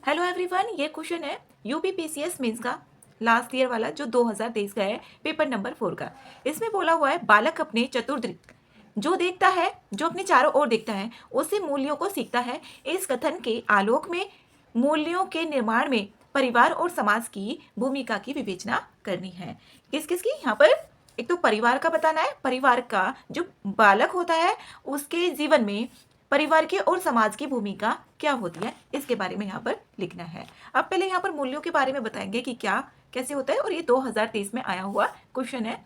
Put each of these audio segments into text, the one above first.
Hello everyone, ये question है UPPCS mains का लास्ट ईयर वाला जो 2023 का है, पेपर नंबर 4 का। इसमें बोला हुआ है बालक अपने चतुर्दिक जो देखता है, जो अपने चारों ओर देखता है, उससे मूल्यों को सीखता है। इस कथन के आलोक में मूल्यों के निर्माण में परिवार और समाज की भूमिका की विवेचना करनी है। किस किस की यहाँ पर? एक तो परिवार का बताना है, परिवार का जो बालक होता है उसके जीवन में परिवार की और समाज की भूमिका क्या होती है, इसके बारे में यहाँ पर लिखना है। अब पहले यहाँ पर मूल्यों के बारे में बताएंगे कि क्या कैसे होता है, और ये 2023 में आया हुआ क्वेश्चन है।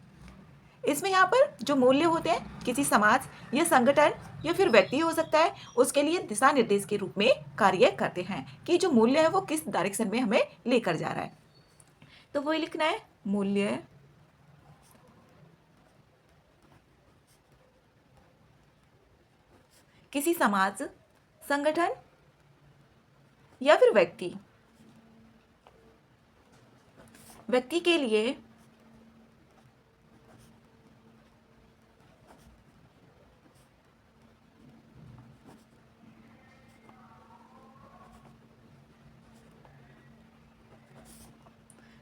इसमें यहाँ पर जो मूल्य होते हैं किसी समाज या संगठन या फिर व्यक्ति हो सकता है, उसके लिए दिशा निर्देश के रूप में कार्य करते हैं कि जो मूल्य है वो किस डायरेक्शन में हमें लेकर जा रहा है। तो वही लिखना है, मूल्य किसी समाज, संगठन या फिर व्यक्ति के लिए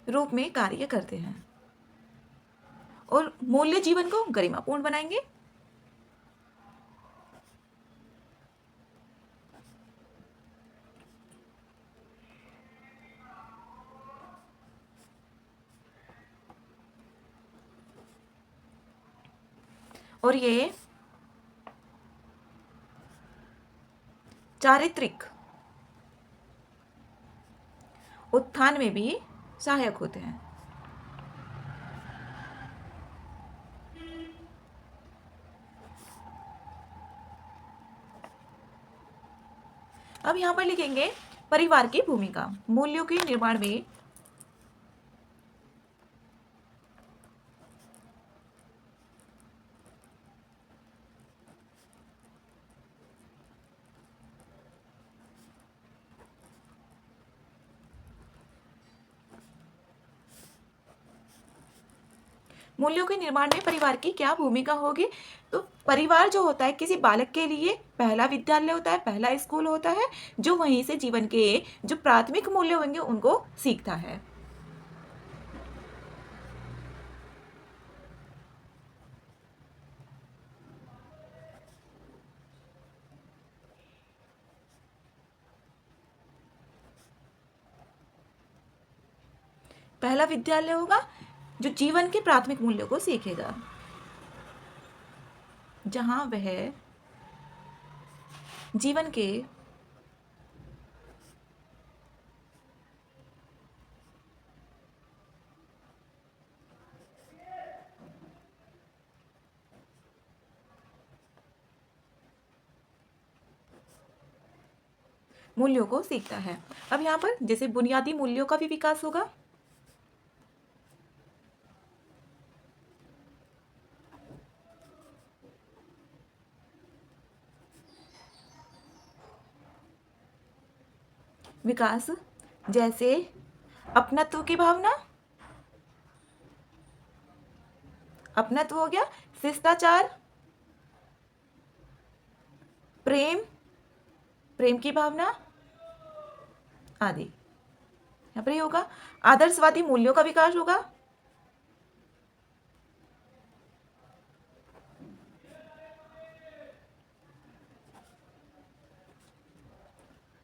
रूप में कार्य करते हैं और मूल्य जीवन को गरिमापूर्ण बनाएंगे। और ये चारित्रिक उत्थान में भी सहायक होते हैं। अब यहां पर लिखेंगे परिवार की भूमिका मूल्यों के निर्माण में। मूल्यों के निर्माण में परिवार की क्या भूमिका होगी? तो परिवार जो होता है किसी बालक के लिए पहला विद्यालय होता है, पहला स्कूल होता है, जो वहीं से जीवन के जो प्राथमिक मूल्य होंगे उनको सीखता है। पहला विद्यालय होगा जो जीवन के प्राथमिक मूल्यों को सीखेगा, जहां वह जीवन के मूल्यों को सीखता है। अब यहाँ पर जैसे बुनियादी मूल्यों का भी विकास होगा, विकास जैसे अपनत्व की भावना, अपनत्व हो गया, शिष्टाचार, प्रेम, प्रेम की भावना आदि। यहाँ पर ये होगा। आदर्शवादी मूल्यों का विकास होगा,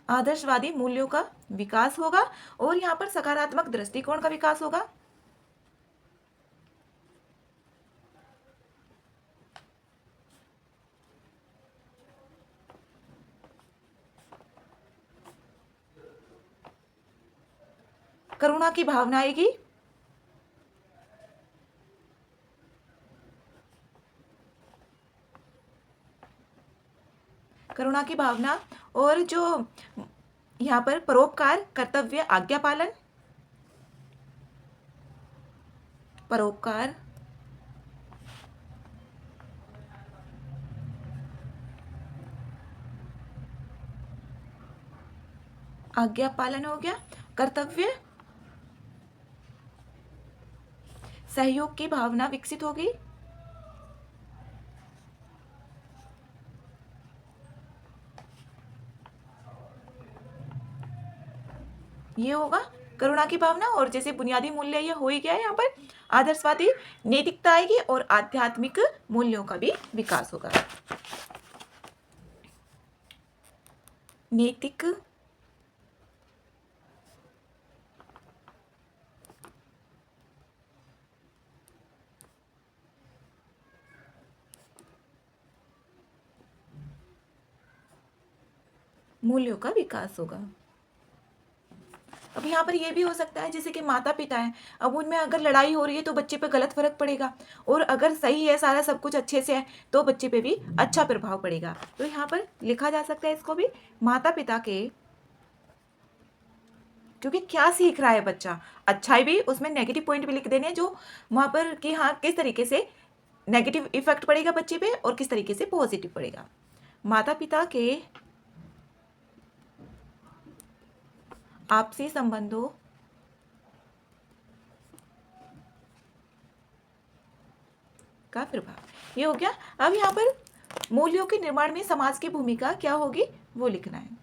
आदर्शवादी मूल्यों का विकास होगा। और यहाँ पर सकारात्मक दृष्टिकोण का विकास होगा, करुणा की भावना आएगी, करुणा की भावना। और जो यहाँ पर परोपकार, कर्तव्य, आज्ञा पालन, परोपकार, आज्ञा पालन हो गया, कर्तव्य, सहयोग की भावना विकसित होगी, ये होगा करुणा की भावना, और जैसे बुनियादी मूल्य ये हो ही गया है यहाँ पर। आदर्शवादी नैतिकता आएगी और आध्यात्मिक मूल्यों का भी विकास होगा। नैतिक मूल्यों का विकास होगा। अब यहाँ पर ये भी हो सकता है जैसे कि माता पिता हैं, अब उनमें अगर लड़ाई हो रही है तो बच्चे पे गलत फर्क पड़ेगा, और अगर सही है सारा सब कुछ अच्छे से है तो बच्चे पे भी अच्छा प्रभाव पड़ेगा। तो यहाँ पर लिखा जा सकता है इसको भी, माता पिता के, क्योंकि क्या सीख रहा है बच्चा, अच्छाई भी उसमें नेगेटिव पॉइंट भी लिख देने हैं जो वहाँ पर कि हाँ किस तरीके से नेगेटिव इफेक्ट पड़ेगा बच्चे पे और किस तरीके से पॉजिटिव पड़ेगा। माता पिता के आपसी संबंधों का प्रभाव, ये हो गया। अब यहाँ पर मूल्यों के निर्माण में समाज की भूमिका क्या होगी वो लिखना है।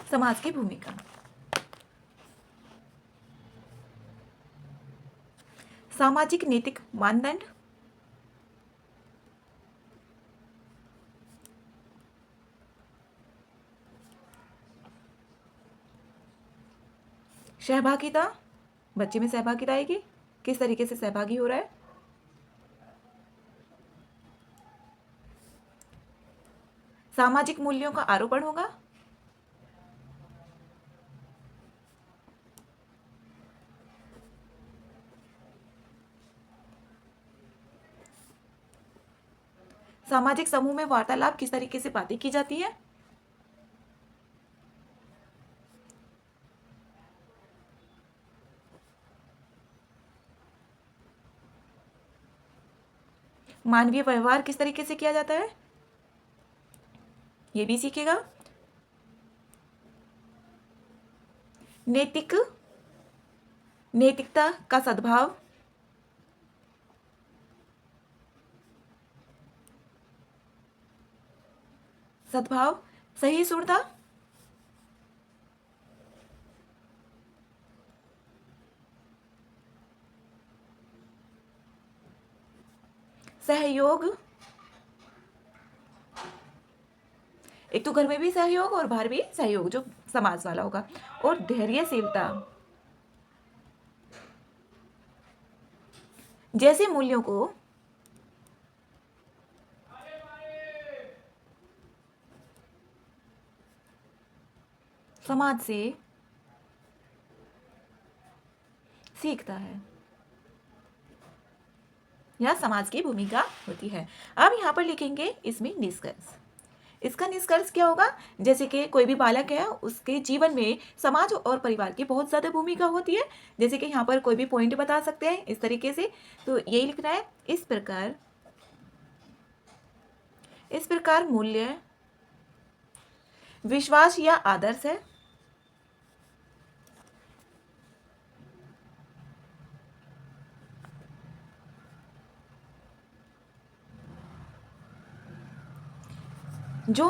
समाज की भूमिका, सामाजिक नैतिक मानदंड, सहभागिता, बच्चे में सहभागिता आएगी, किस तरीके से सहभागी हो रहा है। सामाजिक मूल्यों का आरोपण होगा, सामाजिक समूह में वार्तालाप, किस तरीके से बातें की जाती है। मानवीय व्यवहार किस तरीके से किया जाता है, ये भी सीखेगा। नैतिक, नैतिकता का सद्भाव, सद्भाव, सहिष्णुता, सहयोग, एक तो घर में भी सहयोग और बाहर भी सहयोग जो समाज वाला होगा, और धैर्यशीलता, जैसे मूल्यों को समाज से सीखता है या समाज की भूमिका होती है। अब यहाँ पर लिखेंगे इसमें निष्कर्ष। इसका निष्कर्ष क्या होगा, जैसे कि कोई भी बालक है उसके जीवन में समाज और परिवार की बहुत ज़्यादा भूमिका होती है। जैसे कि यहाँ पर कोई भी पॉइंट बता सकते हैं इस तरीके से, तो यही लिखना है। इस प्रकार मूल्य, विश्वास या आदर्श है, जो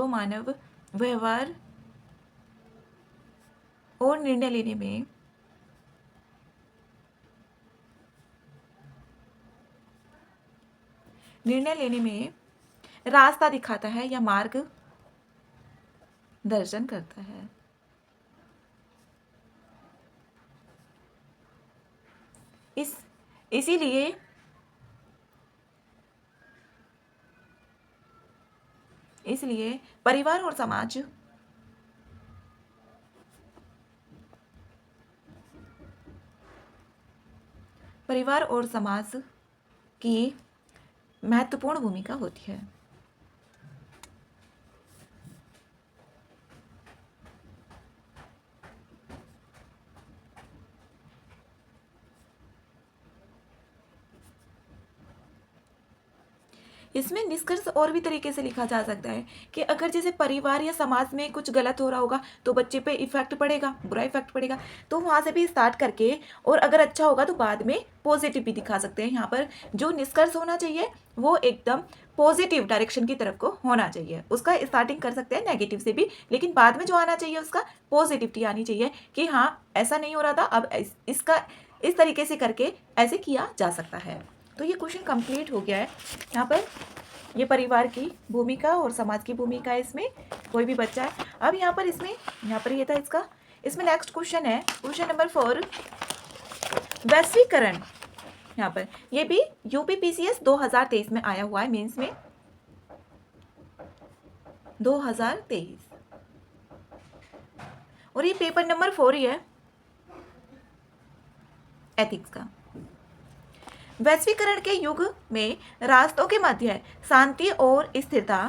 मानव व्यवहार और निर्णय लेने में रास्ता दिखाता है या मार्ग दर्शन करता है। इसलिए परिवार और समाज की महत्वपूर्ण भूमिका होती है। इसमें निष्कर्ष और भी तरीके से लिखा जा सकता है कि अगर जैसे परिवार या समाज में कुछ गलत हो रहा होगा तो बच्चे पे इफेक्ट पड़ेगा, बुरा इफेक्ट पड़ेगा, तो वहाँ से भी स्टार्ट करके और अगर अच्छा होगा तो बाद में पॉजिटिव भी दिखा सकते हैं। यहाँ पर जो निष्कर्ष होना चाहिए वो एकदम पॉजिटिव डायरेक्शन की तरफ को होना चाहिए। उसका स्टार्टिंग कर सकते हैं नेगेटिव से भी, लेकिन बाद में जो आना चाहिए उसका पॉजिटिविटी आनी चाहिए कि हाँ ऐसा नहीं हो रहा था, अब इसका इस तरीके से करके ऐसे किया जा सकता है। तो ये क्वेश्चन कंप्लीट हो गया है। यहाँ पर ये परिवार की भूमिका और समाज की भूमिका है, इसमें कोई भी बच्चा है। अब यहाँ पर ये था इसका। इसमें नेक्स्ट क्वेश्चन है क्वेश्चन नंबर 4, वैश्वीकरण। यहाँ पर ये भी यूपीपीसीएस 2023 में आया हुआ है, मेंस में 2023, और ये पेपर नंबर 4 ही है एथिक्स का। वैश्वीकरण के युग में राष्ट्रों के मध्य शांति और स्थिरता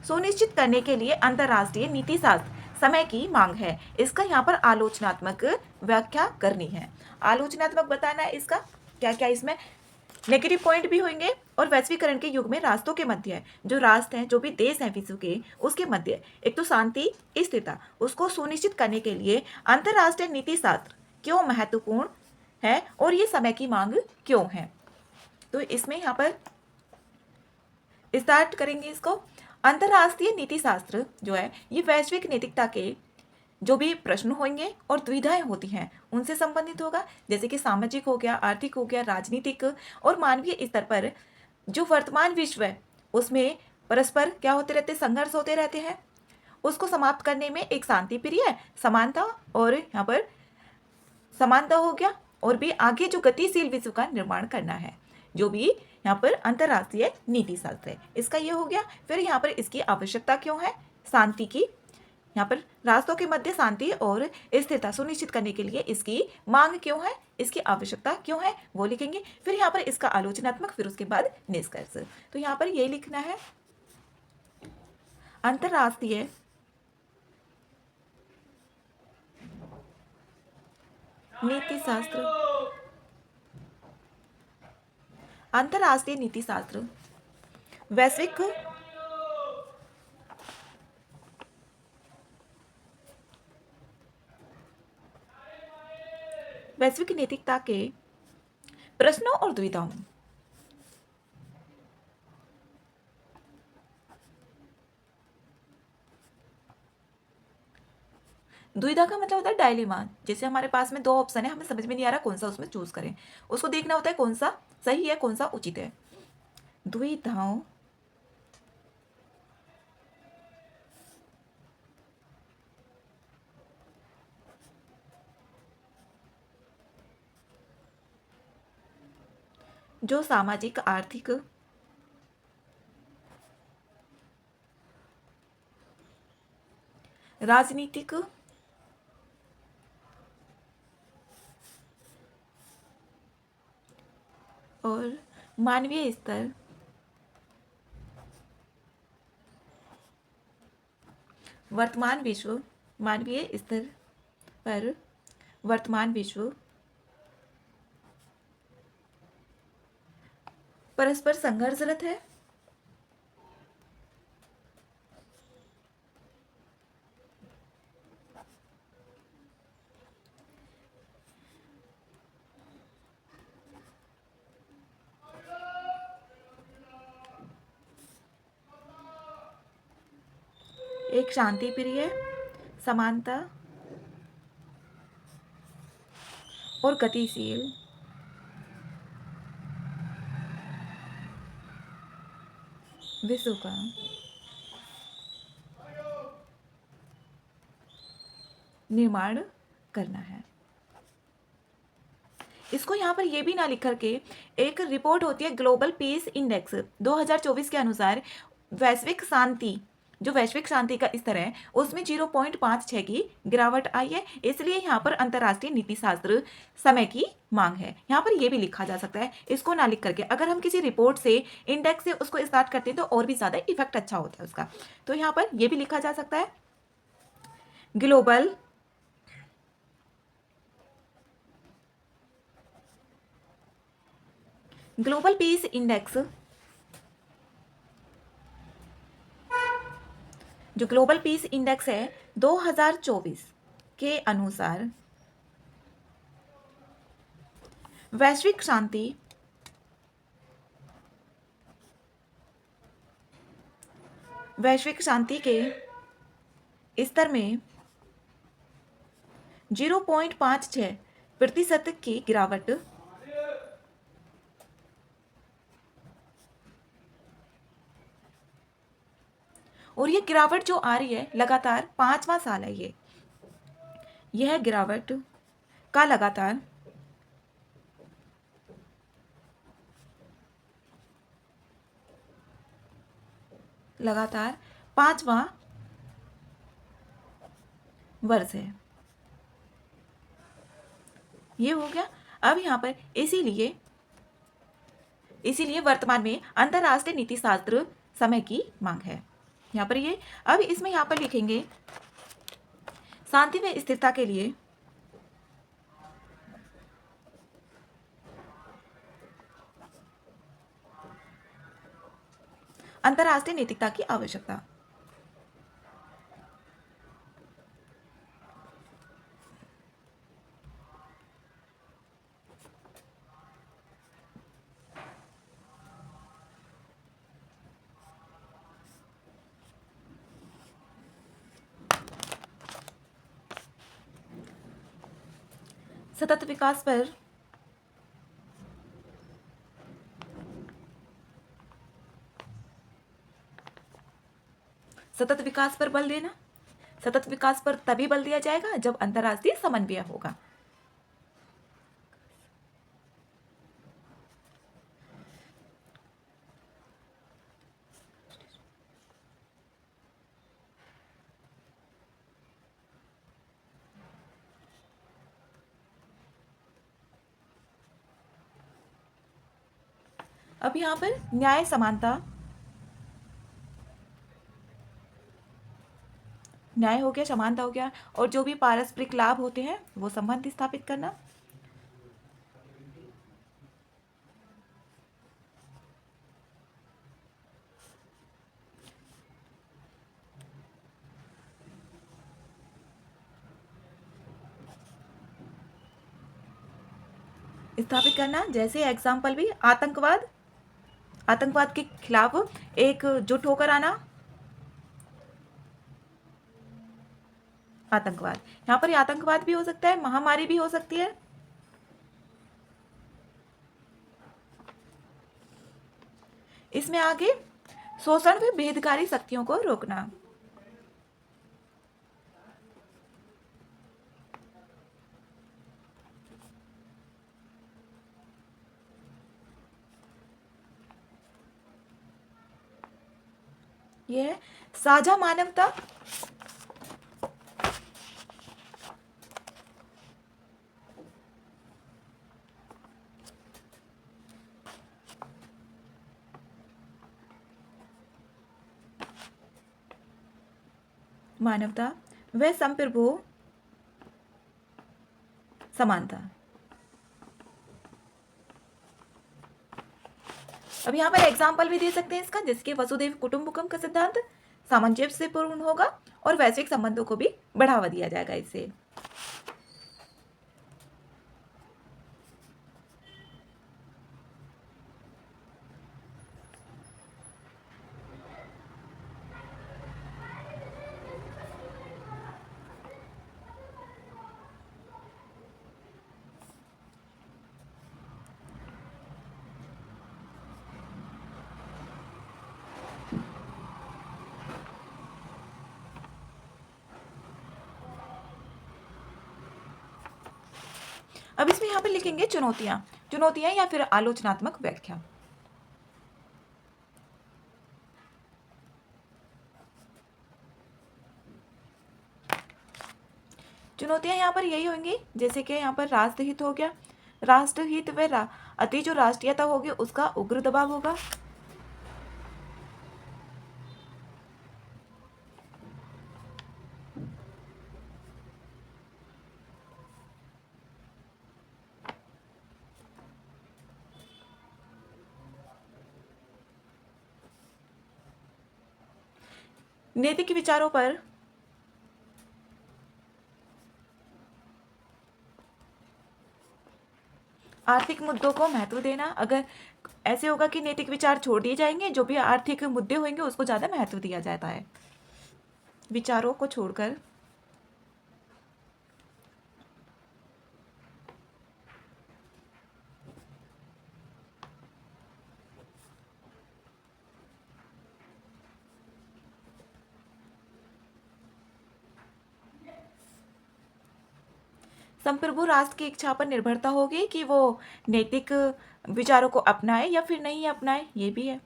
सुनिश्चित करने के लिए अंतर्राष्ट्रीय नीति शास्त्र समय की मांग है। इसका यहाँ पर आलोचनात्मक व्याख्या करनी है। आलोचनात्मक बताना है इसका क्या क्या, इसमें नेगेटिव पॉइंट भी होंगे। और वैश्वीकरण के युग में राष्ट्रों के मध्य जो राष्ट्र हैं, जो भी देश हैं विश्व के, उसके मध्य एक तो शांति स्थिरता उसको सुनिश्चित करने के लिए अंतर्राष्ट्रीय नीति शास्त्र क्यों महत्वपूर्ण है और ये समय की मांग क्यों है। तो इसमें यहाँ पर स्टार्ट करेंगे इसको। अंतर्राष्ट्रीय नीति शास्त्र जो है ये वैश्विक नैतिकता के जो भी प्रश्न होंगे और दुविधाएं होती हैं उनसे संबंधित होगा, जैसे कि सामाजिक हो गया, आर्थिक हो गया, राजनीतिक और मानवीय स्तर पर जो वर्तमान विश्व है उसमें परस्पर क्या होते रहते, संघर्ष होते रहते हैं, उसको समाप्त करने में एक शांति प्रिय समानता और यहाँ पर समानता हो गया, और भी आगे जो गतिशील विश्व का निर्माण करना है, जो भी यहाँ पर अंतर्राष्ट्रीय नीति शास्त्र है इसका ये हो गया। फिर यहाँ पर इसकी आवश्यकता क्यों है, शांति की, यहाँ पर राष्ट्रों के मध्य शांति और स्थिरता सुनिश्चित करने के लिए इसकी मांग क्यों है, इसकी आवश्यकता क्यों है वो लिखेंगे। फिर यहाँ पर इसका आलोचनात्मक, फिर उसके बाद निष्कर्ष। तो यहाँ पर ये लिखना है अंतर्राष्ट्रीय नीति शास्त्र, अंतर्राष्ट्रीय नीति शास्त्र वैश्विक नैतिकता के प्रश्नों और दुविधाओं। दुविधा का मतलब होता है डायलेमा। जैसे हमारे पास में दो ऑप्शन है, हमें समझ में नहीं आ रहा कौन सा उसमें चूज करें, उसको देखना होता है कौन सा सही है कौन सा उचित है। दुविधाओं जो सामाजिक, आर्थिक, राजनीतिक और मानवीय स्तर वर्तमान विश्व, मानवीय स्तर पर वर्तमान विश्व परस्पर संघर्षरत है। एक शांति प्रिय, समानता और गतिशील विश्व का निर्माण करना है। इसको यहाँ पर ये भी ना लिख करके एक रिपोर्ट होती है ग्लोबल पीस इंडेक्स 2024 के अनुसार वैश्विक शांति, जो वैश्विक शांति का स्तर है उसमें 0.56 की गिरावट आई है। इसलिए यहाँ पर अंतर्राष्ट्रीय नीति शास्त्र समय की मांग है। यहाँ पर ये भी लिखा जा सकता है, इसको ना लिख करके अगर हम किसी रिपोर्ट से, इंडेक्स से उसको स्टार्ट करते हैं तो और भी ज़्यादा इफेक्ट अच्छा होता है उसका। तो यहाँ पर ये भी लिखा जा सकता है ग्लोबल पीस इंडेक्स जो ग्लोबल पीस इंडेक्स है 2024 के अनुसार वैश्विक शांति के स्तर में 0.56% की गिरावट और ये गिरावट जो आ रही है लगातार 5वां साल है यह गिरावट का लगातार 5वां वर्ष है। ये हो गया। अब यहाँ पर इसीलिए वर्तमान में अंतरराष्ट्रीय नीति शास्त्र समय की मांग है। यहाँ पर ये अब इसमें यहाँ पर लिखेंगे शांति व स्थिरता के लिए अंतरराष्ट्रीय नैतिकता की आवश्यकता। सतत विकास पर बल देना। सतत विकास पर तभी बल दिया जाएगा जब अंतरराष्ट्रीय समन्वय होगा। अब यहाँ पर न्याय हो गया, समानता हो गया, और जो भी पारस्परिक लाभ होते हैं वो संबंध स्थापित करना। स्थापित करना, जैसे एग्जाम्पल भी आतंकवाद के खिलाफ एकजुट होकर आना। आतंकवाद, यहाँ पर आतंकवाद भी हो सकता है, महामारी भी हो सकती है। इसमें आगे शोषण व भेदकारी शक्तियों को रोकना। यह साझा मानवता, व संप्रभु समानता। अब यहाँ पर एग्जाम्पल भी दे सकते हैं इसका, जिसके वसुधैव कुटुंबकम का सिद्धांत सामंजस्यपूर्ण होगा और वैश्विक संबंधों को भी बढ़ावा दिया जाएगा इससे। अब इसमें यहाँ पर लिखेंगे चुनौतियां या फिर आलोचनात्मक व्याख्या। चुनौतियां यहाँ पर यही होंगी, जैसे कि यहाँ पर राष्ट्रहित हो गया, राष्ट्रहित व अति जो राष्ट्रीयता होगी उसका उग्र दबाव होगा। नैतिक विचारों पर आर्थिक मुद्दों को महत्व देना। अगर ऐसे होगा कि नैतिक विचार छोड़ दिए जाएंगे, जो भी आर्थिक मुद्दे होंगे उसको ज़्यादा महत्व दिया जाता है, विचारों को छोड़कर। संप्रभु राष्ट्र की इच्छा पर निर्भरता होगी कि वो नैतिक विचारों को अपनाए या फिर नहीं अपनाए, ये भी है।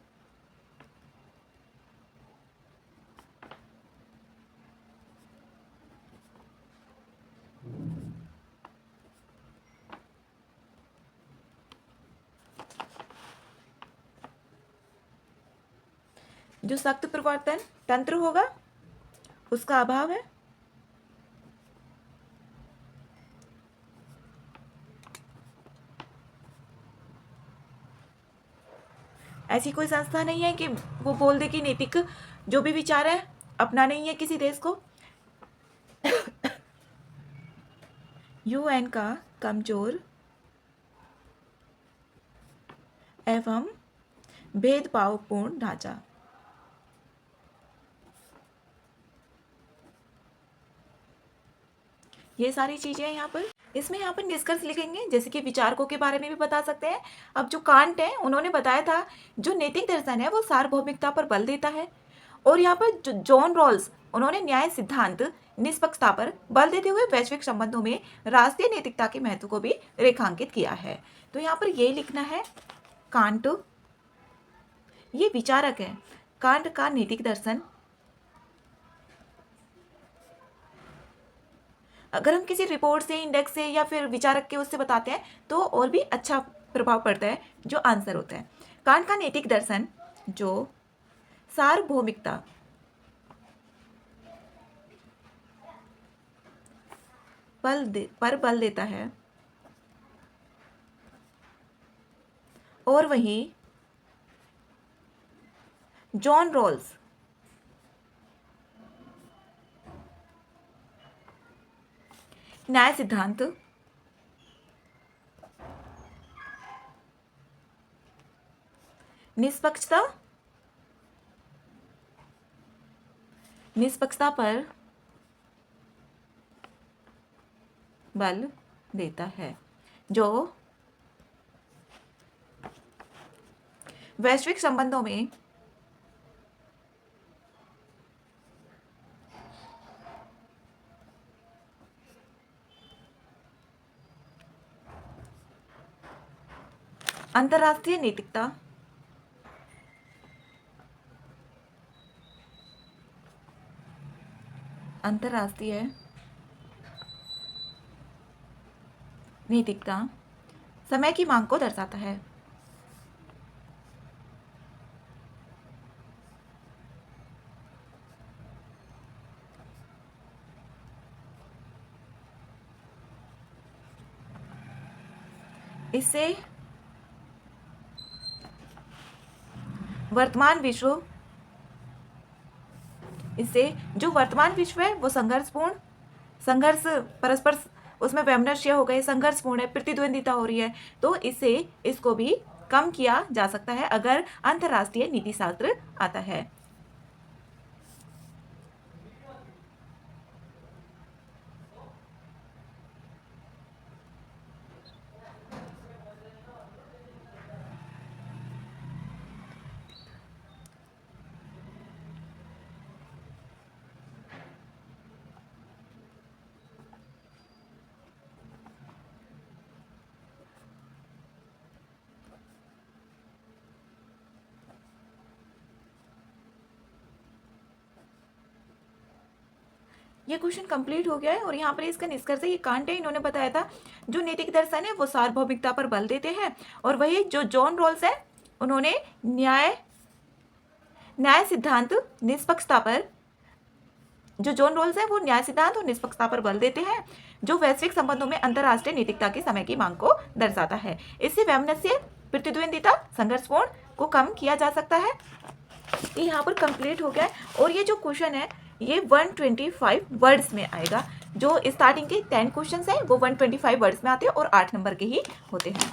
जो सख्त प्रवर्तन तंत्र होगा उसका अभाव है। ऐसी कोई संस्था नहीं है कि वो बोल दे कि नैतिक जो भी विचार है अपना नहीं है किसी देश को। यूएन का कमजोर एवं भेदभावपूर्ण ढांचा। ये सारी चीजें यहाँ पर, इसमें यहाँ पर निष्कर्ष लिखेंगे, जैसे कि विचारकों के बारे में भी बता सकते हैं। अब जो कांट है उन्होंने बताया था जो नैतिक दर्शन है वो सार्वभौमिकता पर बल देता है, और यहाँ पर जो जॉन रॉल्स उन्होंने न्याय सिद्धांत निष्पक्षता पर बल देते हुए वैश्विक संबंधों में राष्ट्रीय नैतिकता के महत्व को भी रेखांकित किया है। तो यहाँ पर ये लिखना है कांट, ये विचारक है, कांट का नैतिक दर्शन। अगर हम किसी रिपोर्ट से, इंडेक्स से या फिर विचारक के उससे बताते हैं तो और भी अच्छा प्रभाव पड़ता है जो आंसर होता है। कांट का नैतिक दर्शन जो सार्वभौमिकता पर बल देता है, और वहीं जॉन रॉल्स न्याय सिद्धांत निष्पक्षता पर बल देता है, जो वैश्विक संबंधों में अंतर्राष्ट्रीय नैतिकता समय की मांग को दर्शाता है। इससे जो वर्तमान विश्व है वो संघर्ष परस्पर उसमें वैमनस्य हो गए, संघर्षपूर्ण है, प्रतिद्वंदिता हो रही है, तो इसको भी कम किया जा सकता है अगर अंतर्राष्ट्रीय नीति शास्त्र आता है। ये क्वेश्चन कंप्लीट हो गया है, और यहाँ पर इसका निष्कर्ष है, ये कांट है, इन्होंने बताया था जो नैतिक दर्शन है वो सार्वभौमिकता पर बल देते हैं, और वही जो जॉन रॉल्स है उन्होंने न्याय सिद्धांत निष्पक्षता पर, जो जॉन रॉल्स है वो न्याय सिद्धांत और निष्पक्षता पर बल देते हैं, जो वैश्विक संबंधों में अंतर्राष्ट्रीय नैतिकता के समय की मांग को दर्शाता है। इससे वैमनस्य, प्रतिद्वंदिता, संघर्षपूर्ण को कम किया जा सकता है। ये यहाँ पर कंप्लीट हो गया है। और ये जो क्वेश्चन है ये 125 वर्ड्स में आएगा। जो स्टार्टिंग के 10 क्वेश्चंस हैं वो 125 वर्ड्स में आते हैं और 8 नंबर के ही होते हैं।